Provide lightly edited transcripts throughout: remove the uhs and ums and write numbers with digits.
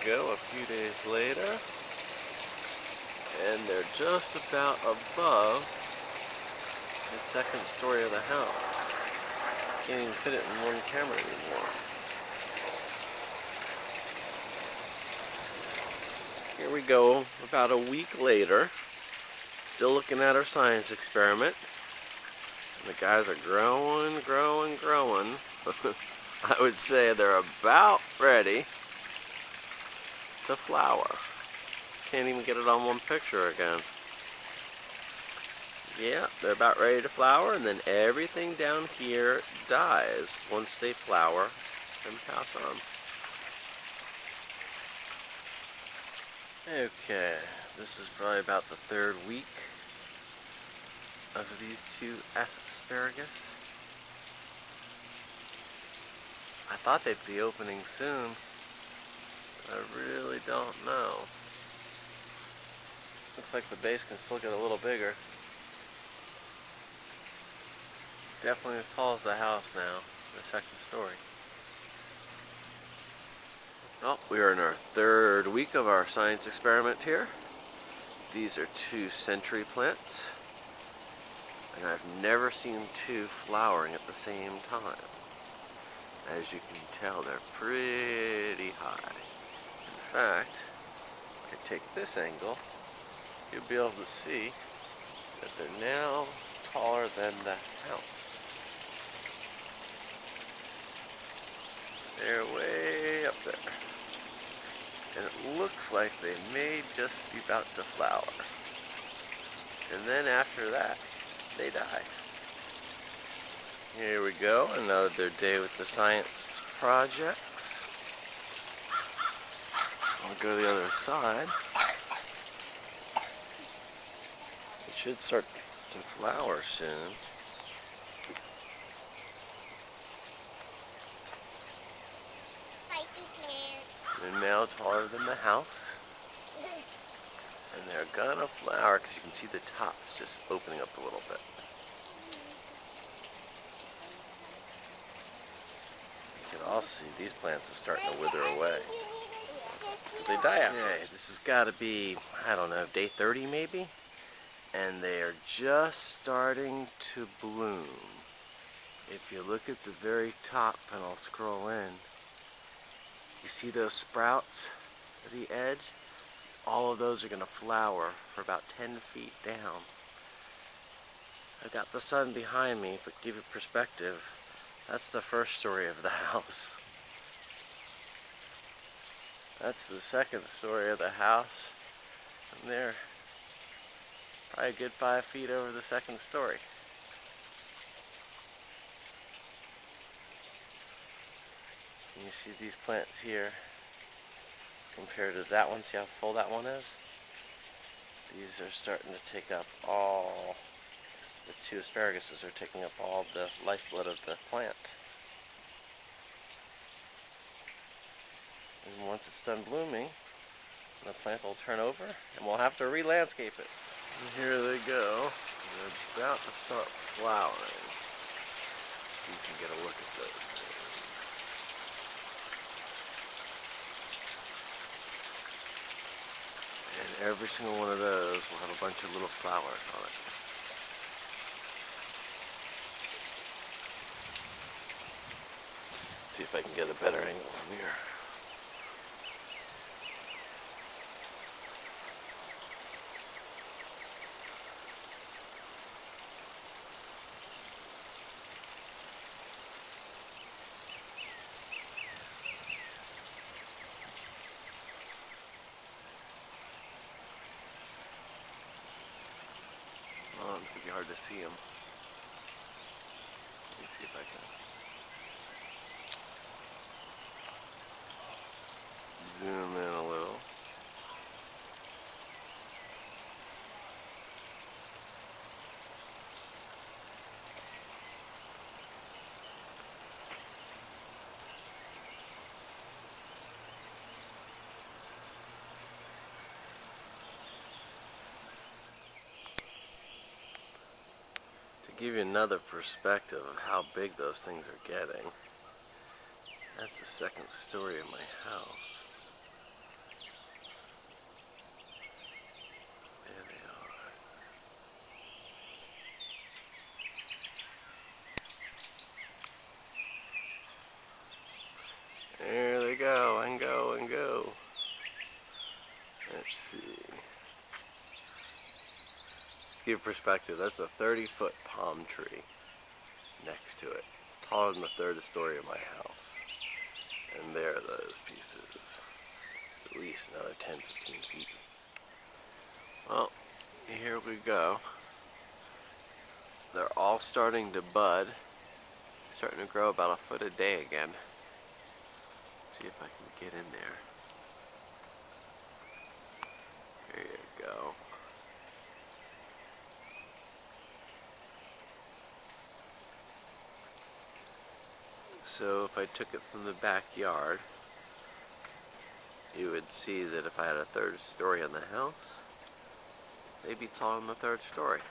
go, a few days later, and they're just about above the second story of the house. Can't even fit it in one camera anymore. Here we go, about a week later, still looking at our science experiment. And the guys are growing. I would say they're about ready to flower. Can't even get it on one picture again. Yeah, they're about ready to flower, and then everything down here dies once they flower and pass on. Okay, this is probably about the third week of these two asparagus. I thought they'd be opening soon. I really don't know. Looks like the base can still get a little bigger. Definitely as tall as the house now, the second story. Well, we are in our third week of our science experiment here. These are two century plants, and I've never seen two flowering at the same time. As you can tell, they're pretty high. In fact, if I take this angle, you'll be able to see that they're now taller than the house. They're way up there. And it looks like they may just be about to flower. And then after that, they die. Here we go, another day with the science projects. I'll go to the other side. It should start to flower soon. They're now taller than the house. And they're gonna flower because you can see the tops just opening up a little bit. You can also see these plants are starting to wither away. They die after. Okay, this has got to be, I don't know, day 30 maybe? And they are just starting to bloom. If you look at the very top, and I'll scroll in, you see those sprouts at the edge? All of those are going to flower for about 10 feet down. I've got the sun behind me, but give it perspective. That's the first story of the house. That's the second story of the house. And they're probably a good 5 feet over the second story. Can you see these plants here compared to that one? See how full that one is? These are starting to take up all, the two asparaguses are taking up all the lifeblood of the plant. And once it's done blooming, the plant will turn over and we'll have to re-landscape it. And here they go. They're about to start flowering. You can get a look at those. And every single one of those will have a bunch of little flowers on it. See if I can get a better angle from here. Oh, it's going to be hard to see them. Let me see if I can zoom in a little. Give you another perspective of how big those things are getting. That's the second story of my house. There they go and go and go. Let's see. To give perspective, that's a 30-foot palm tree next to it. Taller than the third story of my house. And there are those pieces. At least another 10-15 feet. Well, here we go. They're all starting to bud. Starting to grow about a foot a day again. See if I can get in there. There you go. So if I took it from the backyard, you would see that if I had a third story on the house, they'd be taller than the third story.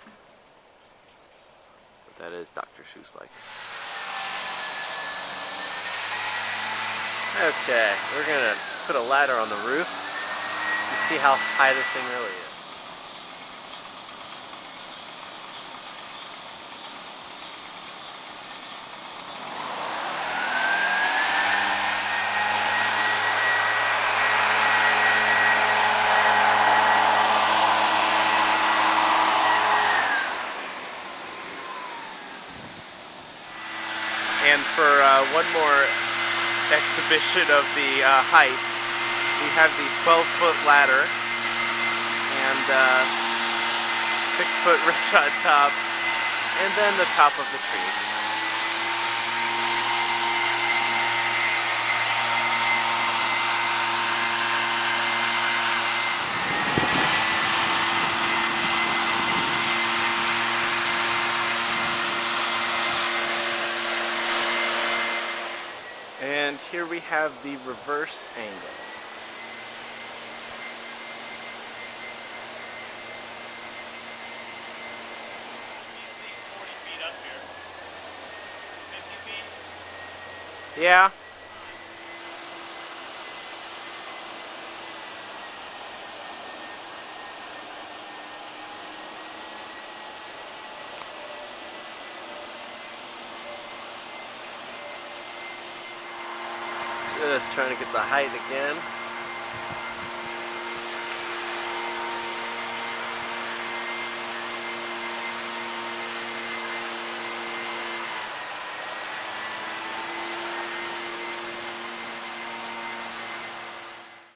But that is Dr. Seuss-like. Okay, we're gonna put a ladder on the roof to see how high this thing really is. And for one more exhibition of the height, we have the 12-foot ladder and 6-foot ridge on top, and then the top of the tree. And here we have the reverse angle. At least 40 feet up here. 50 feet? Yeah. Just trying to get the height again.